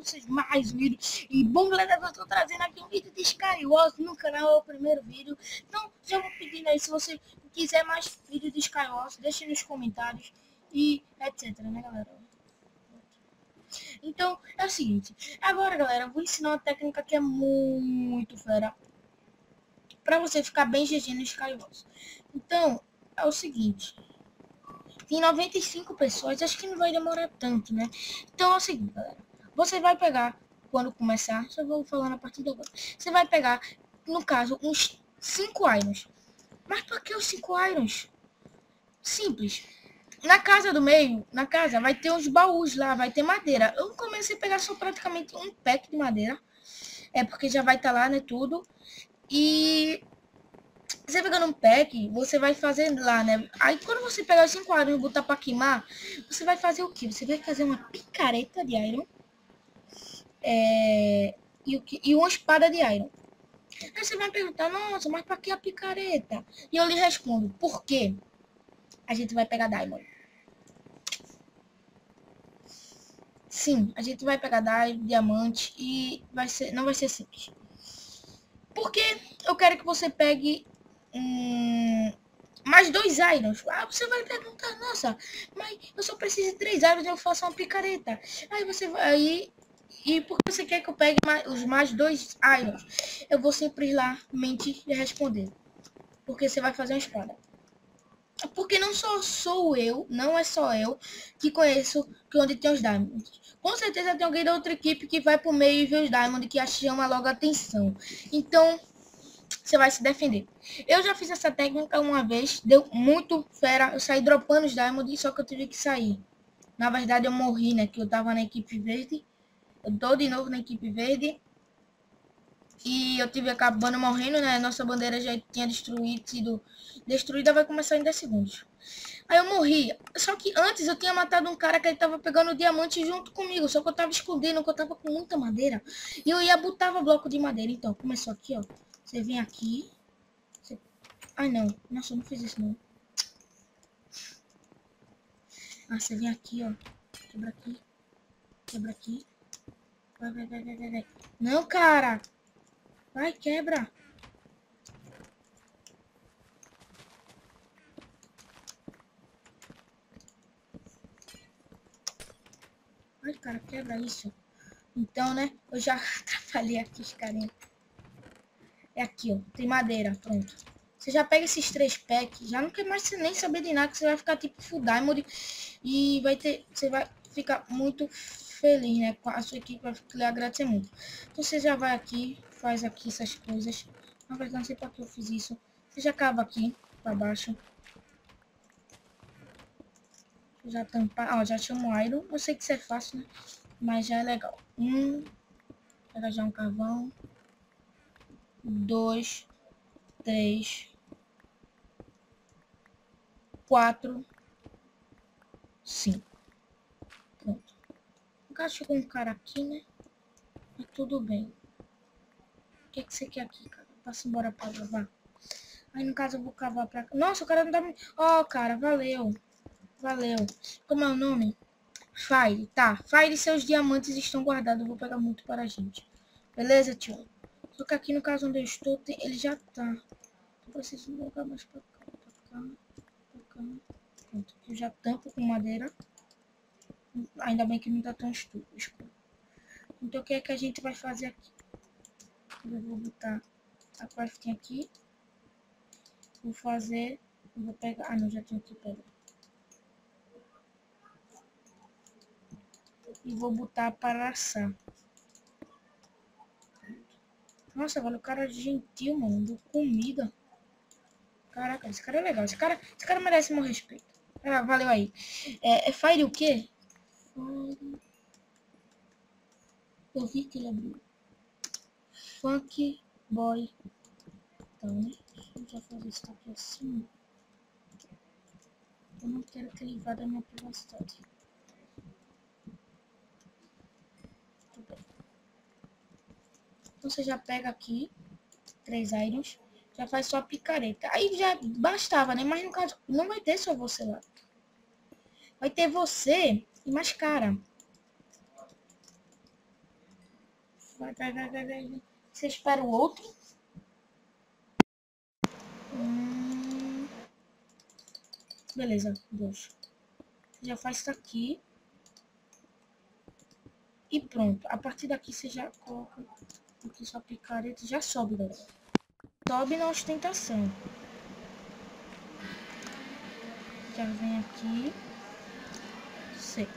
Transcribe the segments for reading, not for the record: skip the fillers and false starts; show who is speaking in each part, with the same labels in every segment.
Speaker 1: Vocês mais um vídeo. E bom, galera, eu tô trazendo aqui um vídeo de Skywars no canal, é o primeiro vídeo. Então já vou pedindo aí, se você quiser mais vídeo de Skywars, deixe nos comentários e etc, né, galera? Então é o seguinte, agora, galera, eu vou ensinar uma técnica que é muito fera pra você ficar bem GG no Skywars. Então é o seguinte, tem 95 pessoas, acho que não vai demorar tanto, né? Então é o seguinte, galera, você vai pegar, quando começar, só vou falar na partida agora, você vai pegar, no caso, uns 5 irons. Mas para que os 5 irons? Simples. Na casa do meio, na casa, vai ter uns baús lá, vai ter madeira. Eu comecei a pegar só praticamente um pack de madeira. É porque já vai estar lá, né, tudo. E você pegando um pack, você vai fazer lá, né? Aí quando você pegar os 5 irons e botar para queimar, você vai fazer o quê? Você vai fazer uma picareta de iron. E uma espada de iron. Aí você vai perguntar, nossa, mas para que a picareta? E eu lhe respondo, por quê? A gente vai pegar diamond. Sim, a gente vai pegar diamante e não vai ser simples. Porque eu quero que você pegue mais 2 irons. Ah, você vai perguntar, nossa, mas eu só preciso de 3 irons e eu faço uma picareta. Aí você vai... E por que você quer que eu pegue os mais 2 irons? Eu vou simplesmente responder. Porque você vai fazer uma espada. Porque não sou eu, não é só eu que conheço que onde tem os diamonds. Com certeza tem alguém da outra equipe que vai pro meio e vê os diamonds, que chama logo a atenção. Então, você vai se defender. Eu já fiz essa técnica uma vez, deu muito fera. Eu saí dropando os diamonds, só que eu tive que sair. Na verdade, eu morri, né? Que eu tava na equipe verde. Eu tô de novo na equipe verde. E eu tive acabando morrendo, né? Nossa bandeira já tinha sido destruída, vai começar em 10 segundos. Aí eu morri. Só que antes eu tinha matado um cara que ele tava pegando o diamante junto comigo. Só que eu tava escondendo, que eu tava com muita madeira. E eu botava bloco de madeira. Então, começou aqui, ó. Você vem aqui. Você... Ai, não. Nossa, eu não fiz isso, não. Ah, você vem aqui, ó. Quebra aqui. Quebra aqui. Vai. Não, cara. Vai, quebra. Ai, cara, quebra isso. Então, né, eu já atrapalhei aqui os carinhas. É aqui, ó, tem madeira, pronto. Você já pega esses 3 packs, já não quer mais nem saber de nada, que você vai ficar tipo full diamond. E você vai ficar muito feliz, né, a sua equipe vai lhe agradecer muito. Então você já vai aqui, faz aqui essas coisas. Na verdade, não sei para que eu fiz isso. Você já cava aqui, para baixo. Já tampar, ó, já chamo iron. Eu sei que isso é fácil, né, mas já é legal. Pega já um carvão. 2, 3, 4, 5. Pronto. No caso, chegou um cara aqui, né? Mas tudo bem. O que você quer aqui, cara? Passa embora pra gravar. Aí, no caso, eu vou cavar pra cá. Nossa, o cara não dá... Ó, cara, valeu. Valeu. Como é o nome? Fire. Tá. Fire, seus diamantes estão guardados. Eu vou pegar muito para a gente. Beleza, tio? Só que aqui, no caso, onde eu estou, ele já tá. Eu preciso colocar mais pra cá, pra cá, pra cá. Pronto. Eu já tampo com madeira. Ainda bem que não tá tão escuro. Então o que é que a gente vai fazer aqui? Eu vou botar a crafting aqui. Vou fazer. Vou pegar. Ah, não, já tinha que pegar. E vou botar para assar. Nossa, velho, o cara é gentil, mano. Deu comida. Caraca, esse cara é legal. Esse cara merece meu respeito. Ah, valeu aí. É Fire o quê? Eu vi que ele abriu. Funk Boy. Então, né? Deixa eu já fazer isso aqui assim. Eu não quero que ele vá da minha privacidade. Tudo bem. Então você já pega aqui 3 irons, já faz só a picareta. Aí já bastava, né? Mas no caso, não vai ter só você lá. Vai ter você e mais cara. Vai. Você espera o outro. Beleza, 2. Já faz isso aqui. E pronto. A partir daqui você já coloca aqui sua picareta. Já sobe, galera. Sobe na ostentação. Já vem aqui. 6.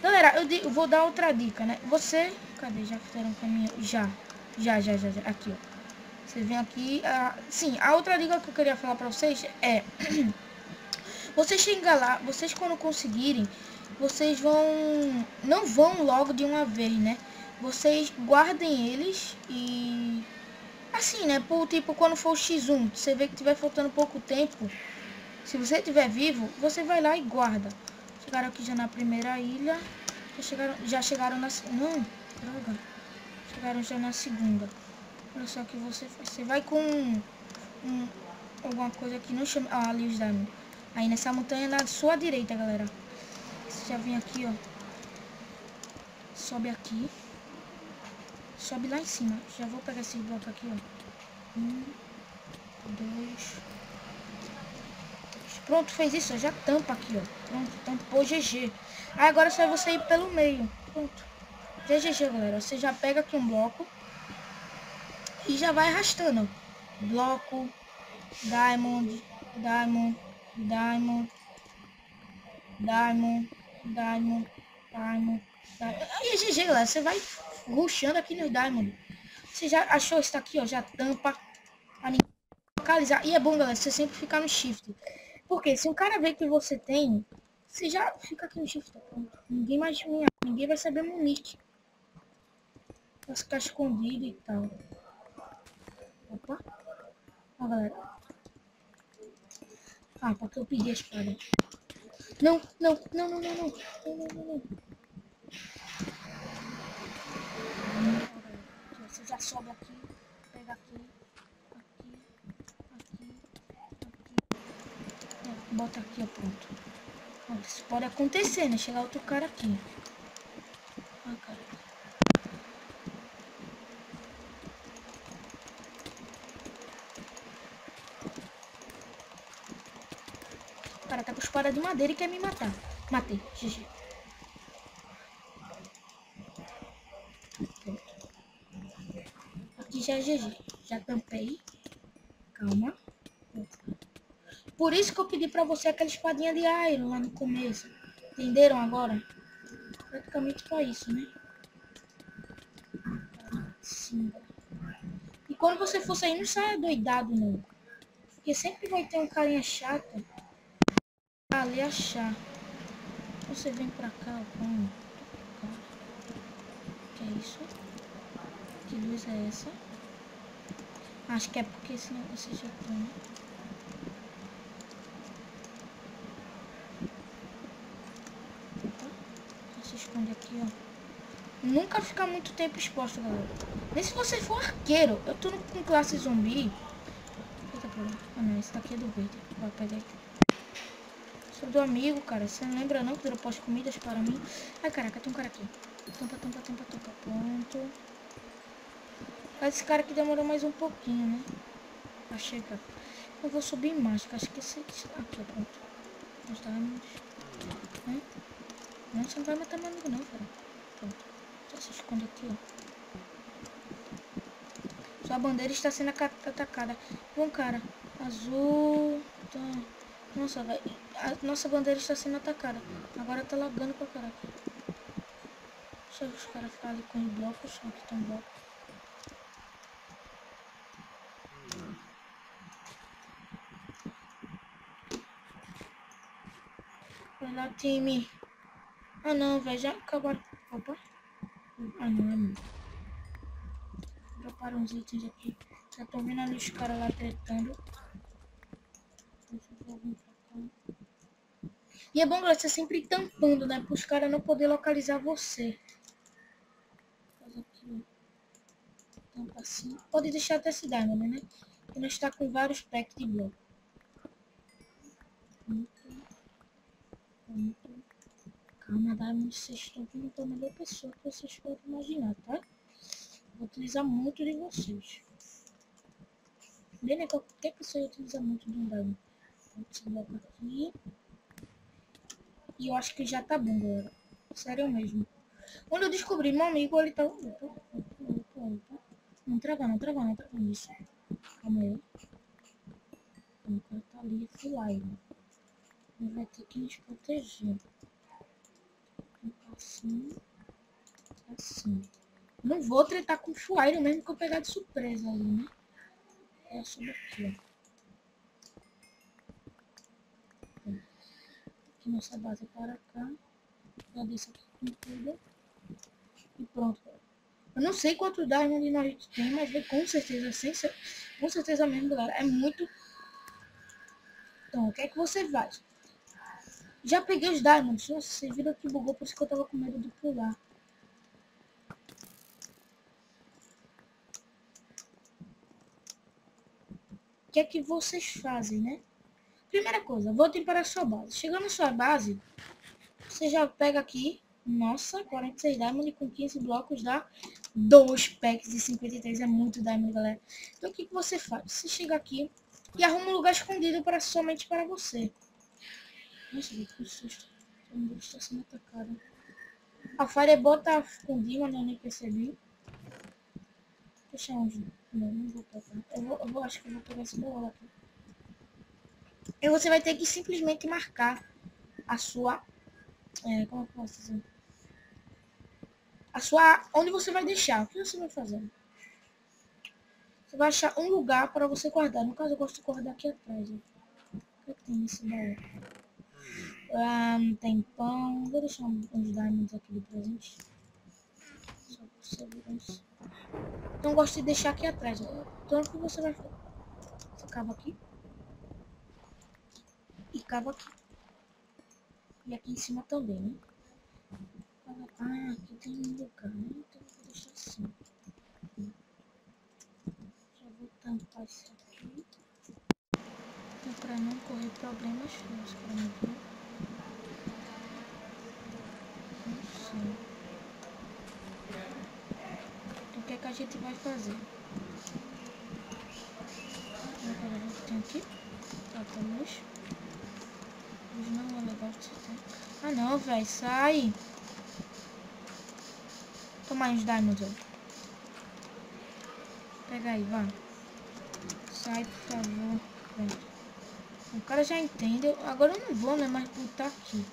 Speaker 1: Galera, eu vou dar outra dica, né? Você... Cadê? Já fizeram um caminho? Já. Aqui, ó. Você vem aqui... sim, a outra dica que eu queria falar pra vocês é... Vocês chegam lá, vocês quando conseguirem, vocês não vão logo de uma vez, né? Vocês guardem eles e... Assim, né? Por tipo, quando for o X1, você vê que tiver faltando pouco tempo, se você estiver vivo, você vai lá e guarda. Chegaram aqui já na primeira ilha. Já chegaram na... Não, droga. Chegaram já na segunda. Olha só que você faz. Você vai com alguma coisa que não chama... Ah, ali os danos. Aí nessa montanha na sua direita, galera. Você já vem aqui, ó. Sobe aqui. Sobe lá em cima. Já vou pegar esse bloco aqui, ó. 1, 2. Pronto, fez isso. Já tampa aqui, ó. Pronto, tampou GG. Aí agora só é você ir pelo meio. Pronto. GG, galera. Você já pega aqui um bloco. E já vai arrastando. Bloco. Diamond. Diamond. Diamond. Diamond. Diamond. Diamond. Aí é GG, galera. Você vai rushando aqui no Diamond. Você já achou isso aqui, ó. Já tampa. Pra ninguém localizar. E é bom, galera, você sempre ficar no shift. Porque se um cara vê que você tem, você já fica aqui no shift. Ninguém mais ninguém vai saber meu nick. Vai ficar escondido e tal. Opa. Ó, galera. Ah, porque eu pedi a espada. Não. Você já sobe aqui, pega aqui, bota aqui, ó, pronto. Isso pode acontecer, né? Chegar outro cara aqui. Ah, cara. O cara tá com espada de madeira e quer me matar. Matei, GG. Aqui já é GG. Já tampei. Calma. Por isso que eu pedi pra você aquela espadinha de iron lá no começo. Entenderam agora? Praticamente pra isso, né? Sim. E quando você for sair, não saia doidado, não. Porque sempre vai ter um carinha chato ali achar. Você vem pra cá, vamos. Que é isso? Que luz é essa? Acho que é porque senão você já tem. Se esconde aqui, ó. Nunca fica muito tempo exposto, galera. Nem se você for arqueiro. Eu tô com classe zumbi. Eita, porra. Ah, não. Esse daqui é do verde. Vai pegar aqui. Sou do amigo, cara. Você não lembra não que dropou as comidas para mim? Ai, caraca, tem um cara aqui. Tampa. Pronto. Esse cara aqui demorou mais um pouquinho, né? Pra chegar. Eu vou subir mais, que acho que esse... Aqui, pronto. Os diamonds. Não, você não vai matar meu amigo não, cara. Pronto. Só se esconde aqui, ó. Sua bandeira está sendo atacada. Bom, cara. Azul. Tá. Nossa, velho. A nossa bandeira está sendo atacada. Agora tá lagando pra caraca. Deixa os caras ficarem ali com os blocos. Aqui tem um bloco. Vai lá, time. Ah, não, velho. Já acabaram. Opa. Ah, não, é meu. Droparam uns itens aqui. Já tô vendo ali os caras lá tretando. Deixa eu vir pra cá. E é bom, galera, você sempre tampando, né? Para os caras não poder localizar você. Faz aqui, tampa assim. Pode deixar até esse diamond, né? Porque nós está com vários packs de bloco. Pronto. Calma, diamond, vocês estão vindo para a melhor pessoa que vocês podem imaginar, tá? Vou utilizar muito de vocês. Qualquer pessoa utiliza muito de um diamond. Esse bloco aqui. E eu acho que já tá bom, galera. Sério mesmo. Quando eu descobri meu amigo, ele tá... Não trava não, trava não, trava isso. Calma aí. O cara tá ali, full live. Ele vai ter que nos proteger. Assim. Assim. Não vou tretar com o full iron mesmo que eu pegar de surpresa ali, né? É sobre aqui, ó. Aqui nossa base para cá. Já desço aqui com tudo. E pronto, galera. Eu não sei quanto diamond a gente tem, mas com certeza, com certeza mesmo, galera, é muito. Então, o que é que você faz? Já peguei os diamonds. Nossa, vocês viram que bugou, por isso que eu tava com medo de pular. O que é que vocês fazem, né? Primeira coisa, voltem para a sua base. Chegando na sua base, você já pega aqui. Nossa, 46 diamond com 15 blocos dá 2 packs de 53. É muito diamond, galera. Então, o que que você faz? Você chega aqui e arruma um lugar escondido somente para você. Nossa, que susto. O mundo está sendo atacado. A Fireball tá escondida, mas eu nem percebi. Deixa onde? Não vou pegar. Acho que eu vou pegar esse bolo aqui. E você vai ter que simplesmente marcar a sua... como eu posso dizer? A sua... Onde você vai deixar? O que você vai fazer? Você vai achar um lugar para você guardar. No caso, eu gosto de guardar aqui atrás. Ó. O que tem nesse baú? Tem pão. Vou deixar uns diamonds aqui de presente. Só por segurança. Então, eu gosto de deixar aqui atrás. Ó. Então, o que você vai fazer? Você cava aqui. E cava aqui. E aqui em cima também, né? Ah, aqui tem um lugar, né? Então, eu vou deixar assim. Já vou tampar isso aqui. Para não correr problemas feios para mim, viu? Não sei. Então, o que é que a gente vai fazer? Agora a gente tem aqui. Tratamos. Hoje não é legal de ter. Ah, não, velho. Sai. Toma aí os diamonds, ó. Pega aí, vá. Sai, por favor. Pronto. O cara já entendeu. Agora eu não vou, né? Mas botar aqui.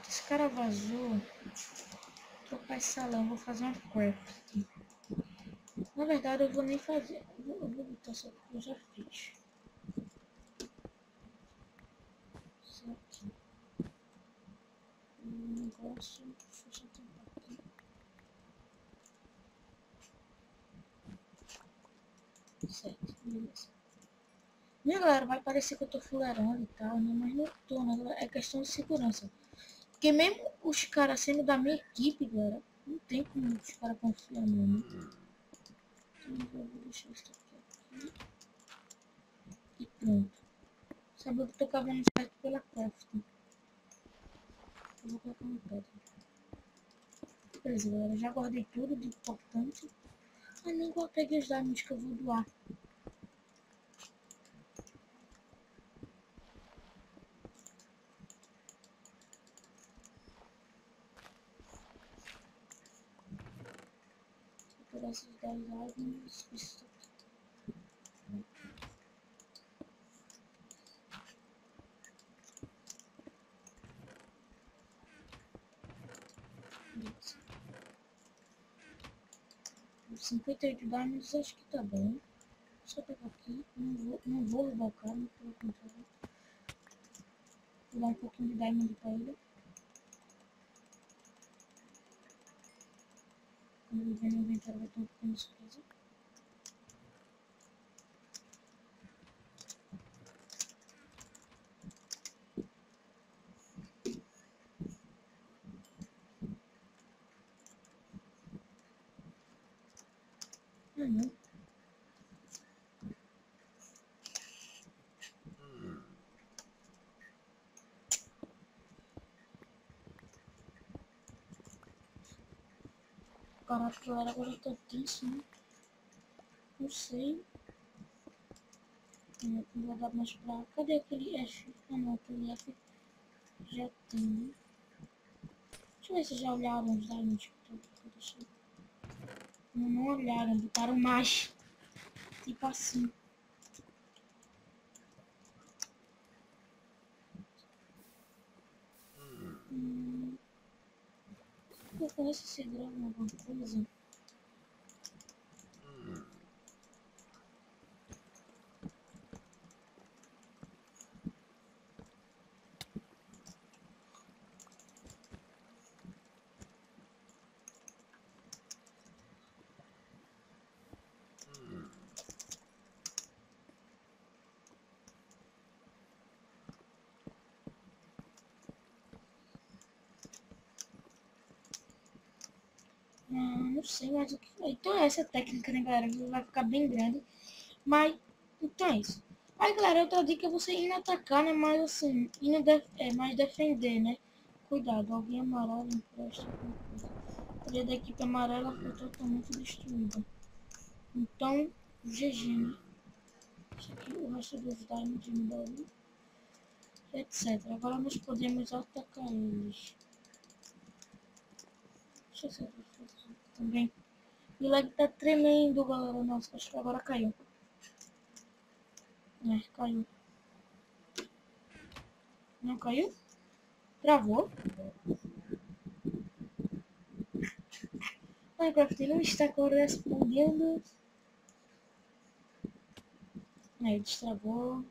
Speaker 1: Esse cara vazou. Vou trocar esse salão. Vou fazer uma craft aqui. Na verdade, eu vou nem fazer. Eu vou botar só porque eu já fiz. Isso aqui. Negócio. Deixa eu só tampar aqui. Certo, beleza. Minha galera, vai parecer que eu tô fuleirando e tal, né? Mas não tô, né, galera? É questão de segurança. Porque mesmo os caras sendo da minha equipe, galera, não tem como os caras confiar em mim. Então eu vou deixar isso aqui. E pronto. Sabe, eu tô cavando certo pela crafting. Eu vou colocar uma pedra. Beleza, galera. Já guardei tudo de importante. Ah, nem igual peguei os diamonds que eu vou doar. Vou pegar esses 10 diamonds. Isso aqui. Beleza. 58 diamonds, acho que tá bom. Só pegar aqui. Não vou roubar o cara, pelo contrário. Vou dar um pouquinho de diamond pra ele. Quando ele vier no inventário vai ter um pouquinho de surpresa. Ah, não. Caraca, galera, agora tá tenso, né? Não sei. Não vou dar mais pra... Cadê aquele F? Ah, não, aquele F já tem, né? Deixa eu ver se já olharam os diamonds que eu deixei. Não olharam, botaram mais. Tipo assim. Eu conheço esse dragão, alguma coisa. Não sei mais o que. Então essa técnica, né, galera? Vai ficar bem grande. Mas, então é isso. Aí, galera, outra dica é você ir atacar, né? Mas assim, mais defender, né? Cuidado, alguém amarelo empresta alguma coisa. A trilha da equipe amarela foi totalmente destruída. Então, GG, né? Isso aqui, o resto dos diamonds de baú, etc. Agora nós podemos atacar eles. Deixa eu ver o que eu faço também. E o lag tá tremendo, galera. Nossa, acho que agora caiu. É, caiu. Não caiu? Travou? Minecraft não está correspondendo. Aí, destravou.